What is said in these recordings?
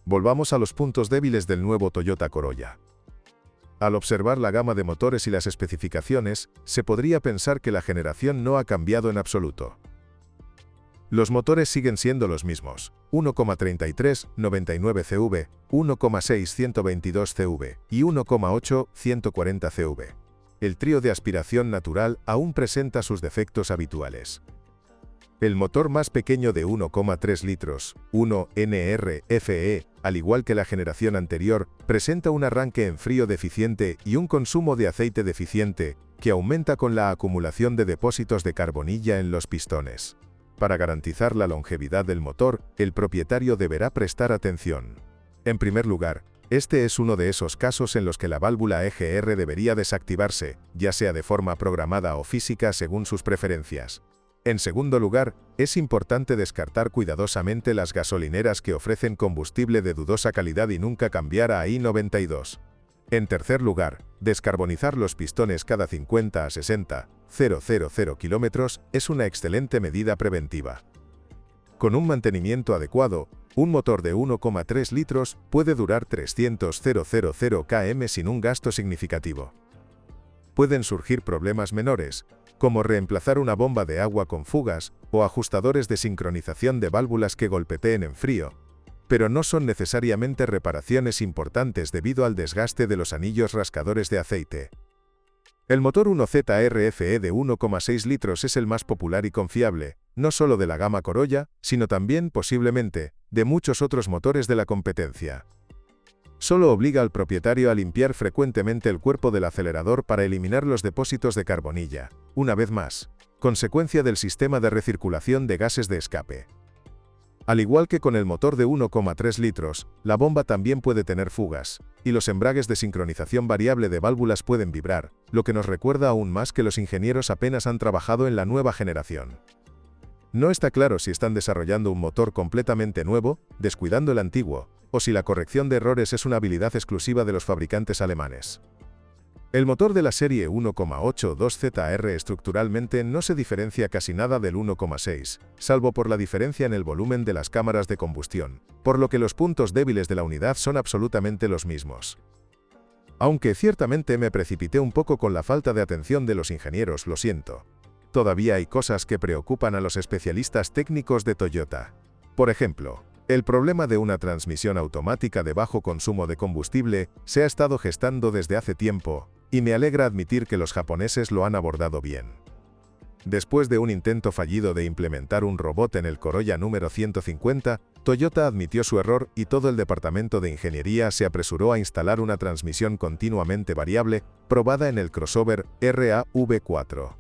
Volvamos a los puntos débiles del nuevo Toyota Corolla. Al observar la gama de motores y las especificaciones, se podría pensar que la generación no ha cambiado en absoluto. Los motores siguen siendo los mismos: 1,33, 99 CV, 1,6, 122 CV y 1,8, 140 CV. El trío de aspiración natural aún presenta sus defectos habituales. El motor más pequeño de 1,3 litros, 1 NRFE, al igual que la generación anterior, presenta un arranque en frío deficiente y un consumo de aceite deficiente, que aumenta con la acumulación de depósitos de carbonilla en los pistones. Para garantizar la longevidad del motor, el propietario deberá prestar atención. En primer lugar, este es uno de esos casos en los que la válvula EGR debería desactivarse, ya sea de forma programada o física según sus preferencias. En segundo lugar, es importante descartar cuidadosamente las gasolineras que ofrecen combustible de dudosa calidad y nunca cambiar a I92. En tercer lugar, descarbonizar los pistones cada 50 a 60,000 kilómetros es una excelente medida preventiva. Con un mantenimiento adecuado, un motor de 1,3 litros puede durar 300,000 km sin un gasto significativo. Pueden surgir problemas menores, como reemplazar una bomba de agua con fugas o ajustadores de sincronización de válvulas que golpeteen en frío, pero no son necesariamente reparaciones importantes debido al desgaste de los anillos rascadores de aceite. El motor 1ZRFE de 1,6 litros es el más popular y confiable, no solo de la gama Corolla, sino también, posiblemente, de muchos otros motores de la competencia. Solo obliga al propietario a limpiar frecuentemente el cuerpo del acelerador para eliminar los depósitos de carbonilla, una vez más, consecuencia del sistema de recirculación de gases de escape. Al igual que con el motor de 1,3 litros, la bomba también puede tener fugas, y los embragues de sincronización variable de válvulas pueden vibrar, lo que nos recuerda aún más que los ingenieros apenas han trabajado en la nueva generación. No está claro si están desarrollando un motor completamente nuevo, descuidando el antiguo, o si la corrección de errores es una habilidad exclusiva de los fabricantes alemanes. El motor de la serie 1,82ZR estructuralmente no se diferencia casi nada del 1,6, salvo por la diferencia en el volumen de las cámaras de combustión, por lo que los puntos débiles de la unidad son absolutamente los mismos. Aunque ciertamente me precipité un poco con la falta de atención de los ingenieros, lo siento. Todavía hay cosas que preocupan a los especialistas técnicos de Toyota. Por ejemplo, el problema de una transmisión automática de bajo consumo de combustible se ha estado gestando desde hace tiempo, y me alegra admitir que los japoneses lo han abordado bien. Después de un intento fallido de implementar un robot en el Corolla número 150, Toyota admitió su error y todo el departamento de ingeniería se apresuró a instalar una transmisión continuamente variable, probada en el crossover RAV4.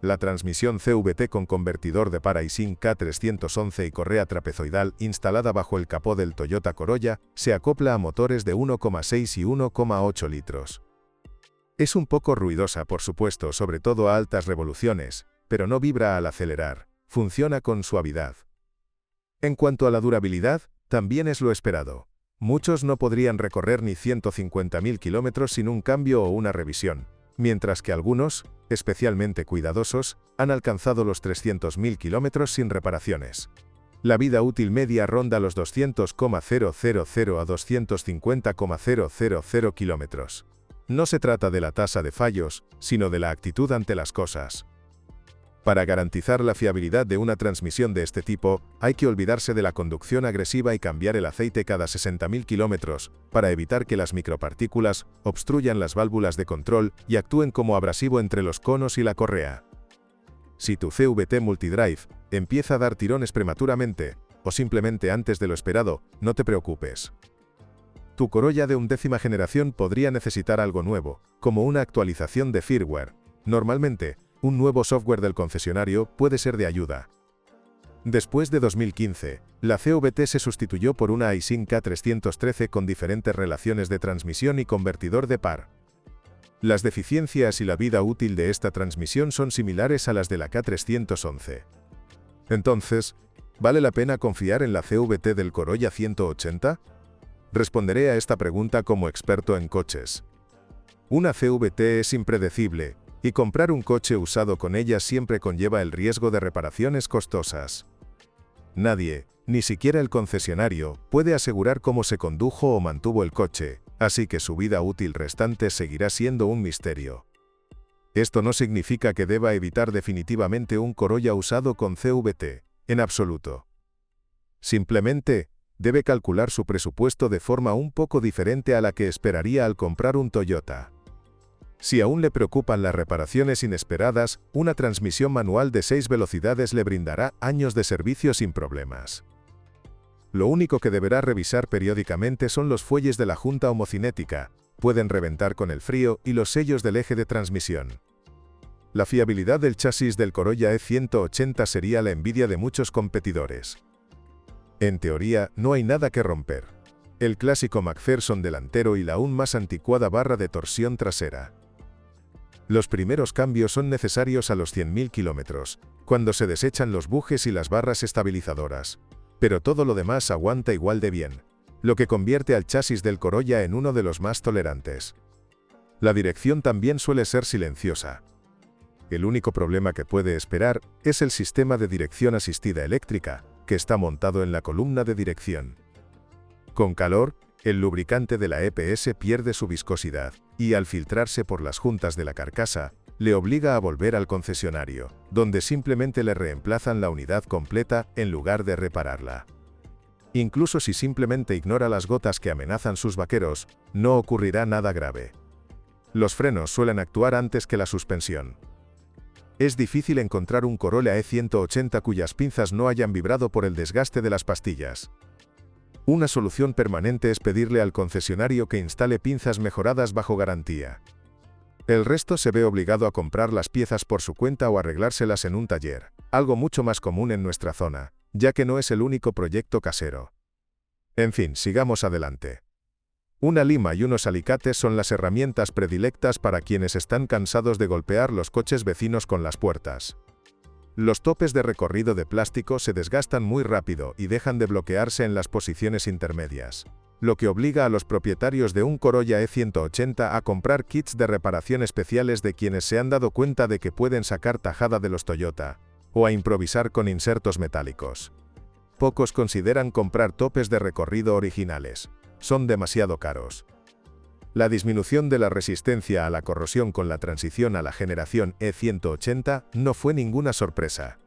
La transmisión CVT con convertidor de par Aisin K311 y correa trapezoidal instalada bajo el capó del Toyota Corolla se acopla a motores de 1,6 y 1,8 litros. Es un poco ruidosa, por supuesto, sobre todo a altas revoluciones, pero no vibra al acelerar, funciona con suavidad. En cuanto a la durabilidad, también es lo esperado. Muchos no podrían recorrer ni 150.000 kilómetros sin un cambio o una revisión, mientras que algunos, especialmente cuidadosos, han alcanzado los 300.000 kilómetros sin reparaciones. La vida útil media ronda los 200,000 a 250,000 kilómetros. No se trata de la tasa de fallos, sino de la actitud ante las cosas. Para garantizar la fiabilidad de una transmisión de este tipo, hay que olvidarse de la conducción agresiva y cambiar el aceite cada 60.000 kilómetros, para evitar que las micropartículas obstruyan las válvulas de control y actúen como abrasivo entre los conos y la correa. Si tu CVT Multidrive empieza a dar tirones prematuramente, o simplemente antes de lo esperado, no te preocupes. Tu Corolla de 11ª generación podría necesitar algo nuevo, como una actualización de firmware. Normalmente, un nuevo software del concesionario puede ser de ayuda. Después de 2015, la CVT se sustituyó por una Aisin K313 con diferentes relaciones de transmisión y convertidor de par. Las deficiencias y la vida útil de esta transmisión son similares a las de la K311. Entonces, ¿vale la pena confiar en la CVT del Corolla 180? Responderé a esta pregunta como experto en coches. Una CVT es impredecible, y comprar un coche usado con ella siempre conlleva el riesgo de reparaciones costosas. Nadie, Ni siquiera el concesionario puede asegurar cómo se condujo o mantuvo el coche, así que su vida útil restante seguirá siendo un misterio. Esto no significa que deba evitar definitivamente un Corolla usado con CVT, en absoluto. Simplemente, debe calcular su presupuesto de forma un poco diferente a la que esperaría al comprar un Toyota. Si aún le preocupan las reparaciones inesperadas, una transmisión manual de 6 velocidades le brindará años de servicio sin problemas. Lo único que deberá revisar periódicamente son los fuelles de la junta homocinética, pueden reventar con el frío, y los sellos del eje de transmisión. La fiabilidad del chasis del Corolla E180 sería la envidia de muchos competidores. En teoría, no hay nada que romper. El clásico McPherson delantero y la aún más anticuada barra de torsión trasera. Los primeros cambios son necesarios a los 100.000 kilómetros, cuando se desechan los bujes y las barras estabilizadoras. Pero todo lo demás aguanta igual de bien, lo que convierte al chasis del Corolla en uno de los más tolerantes. La dirección también suele ser silenciosa. El único problema que puede esperar es el sistema de dirección asistida eléctrica, que está montado en la columna de dirección. Con calor, el lubricante de la EPS pierde su viscosidad, y al filtrarse por las juntas de la carcasa, le obliga a volver al concesionario, donde simplemente le reemplazan la unidad completa en lugar de repararla. Incluso si simplemente ignora las gotas que amenazan sus vaqueros, no ocurrirá nada grave. Los frenos suelen actuar antes que la suspensión. Es difícil encontrar un Corolla E180 cuyas pinzas no hayan vibrado por el desgaste de las pastillas. Una solución permanente es pedirle al concesionario que instale pinzas mejoradas bajo garantía. El resto se ve obligado a comprar las piezas por su cuenta o arreglárselas en un taller, algo mucho más común en nuestra zona, ya que no es el único proyecto casero. En fin, sigamos adelante. Una lima y unos alicates son las herramientas predilectas para quienes están cansados de golpear los coches vecinos con las puertas. Los topes de recorrido de plástico se desgastan muy rápido y dejan de bloquearse en las posiciones intermedias, lo que obliga a los propietarios de un Corolla E180 a comprar kits de reparación especiales de quienes se han dado cuenta de que pueden sacar tajada de los Toyota, o a improvisar con insertos metálicos. Pocos consideran comprar topes de recorrido originales. Son demasiado caros. La disminución de la resistencia a la corrosión con la transición a la generación E180 no fue ninguna sorpresa.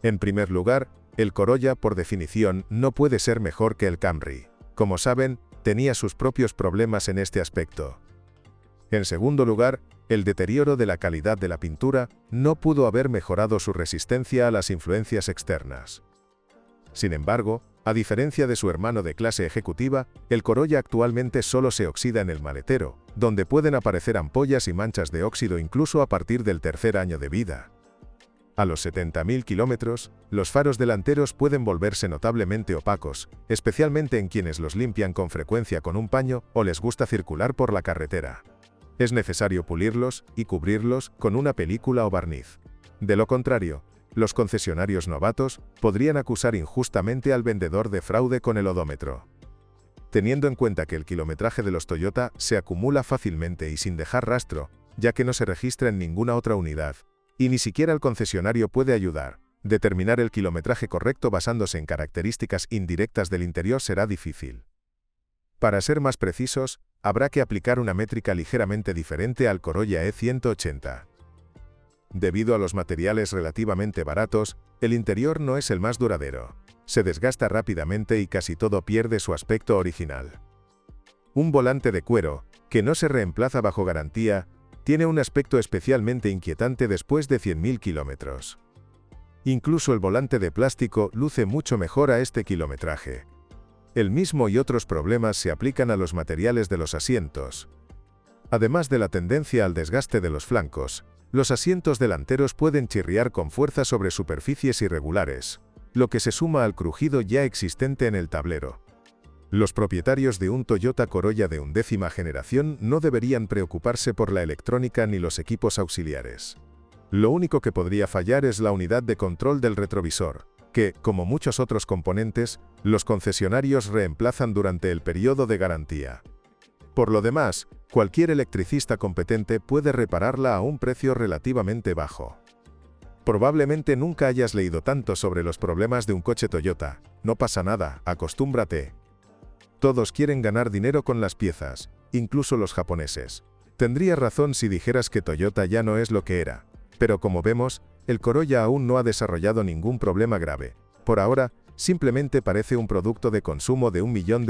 En primer lugar, el Corolla, por definición, no puede ser mejor que el Camry. Como saben, tenía sus propios problemas en este aspecto. En segundo lugar, el deterioro de la calidad de la pintura no pudo haber mejorado su resistencia a las influencias externas. Sin embargo, a diferencia de su hermano de clase ejecutiva, el Corolla actualmente solo se oxida en el maletero, donde pueden aparecer ampollas y manchas de óxido incluso a partir del tercer año de vida. A los 70.000 kilómetros, los faros delanteros pueden volverse notablemente opacos, especialmente en quienes los limpian con frecuencia con un paño o les gusta circular por la carretera. Es necesario pulirlos y cubrirlos con una película o barniz. De lo contrario, los concesionarios novatos podrían acusar injustamente al vendedor de fraude con el odómetro. Teniendo en cuenta que el kilometraje de los Toyota se acumula fácilmente y sin dejar rastro, ya que no se registra en ninguna otra unidad, y ni siquiera el concesionario puede ayudar, determinar el kilometraje correcto basándose en características indirectas del interior será difícil. Para ser más precisos, habrá que aplicar una métrica ligeramente diferente al Corolla E180. Debido a los materiales relativamente baratos, el interior no es el más duradero. Se desgasta rápidamente y casi todo pierde su aspecto original. Un volante de cuero, que no se reemplaza bajo garantía, tiene un aspecto especialmente inquietante después de 100.000 kilómetros. Incluso el volante de plástico luce mucho mejor a este kilometraje. El mismo y otros problemas se aplican a los materiales de los asientos. Además de la tendencia al desgaste de los flancos, los asientos delanteros pueden chirriar con fuerza sobre superficies irregulares, lo que se suma al crujido ya existente en el tablero. Los propietarios de un Toyota Corolla de 11ª generación no deberían preocuparse por la electrónica ni los equipos auxiliares. Lo único que podría fallar es la unidad de control del retrovisor, que, como muchos otros componentes, los concesionarios reemplazan durante el periodo de garantía. Por lo demás, cualquier electricista competente puede repararla a un precio relativamente bajo. Probablemente nunca hayas leído tanto sobre los problemas de un coche Toyota. No pasa nada, acostúmbrate. Todos quieren ganar dinero con las piezas, incluso los japoneses. Tendrías razón si dijeras que Toyota ya no es lo que era. Pero como vemos, el Corolla aún no ha desarrollado ningún problema grave. Por ahora, simplemente parece un producto de consumo de $1 millón.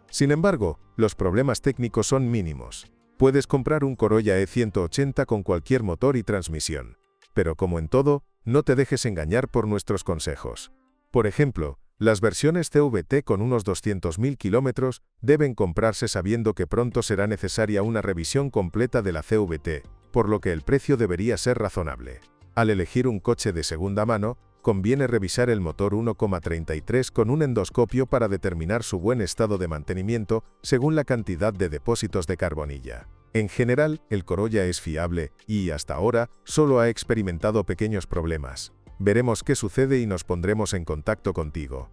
Sin embargo, los problemas técnicos son mínimos. Puedes comprar un Corolla E180 con cualquier motor y transmisión. Pero como en todo, no te dejes engañar por nuestros consejos. Por ejemplo, las versiones CVT con unos 200.000 kilómetros deben comprarse sabiendo que pronto será necesaria una revisión completa de la CVT, por lo que el precio debería ser razonable. Al elegir un coche de segunda mano, conviene revisar el motor 1,33 con un endoscopio para determinar su buen estado de mantenimiento según la cantidad de depósitos de carbonilla. En general, el Corolla es fiable y, hasta ahora, solo ha experimentado pequeños problemas. Veremos qué sucede y nos pondremos en contacto contigo.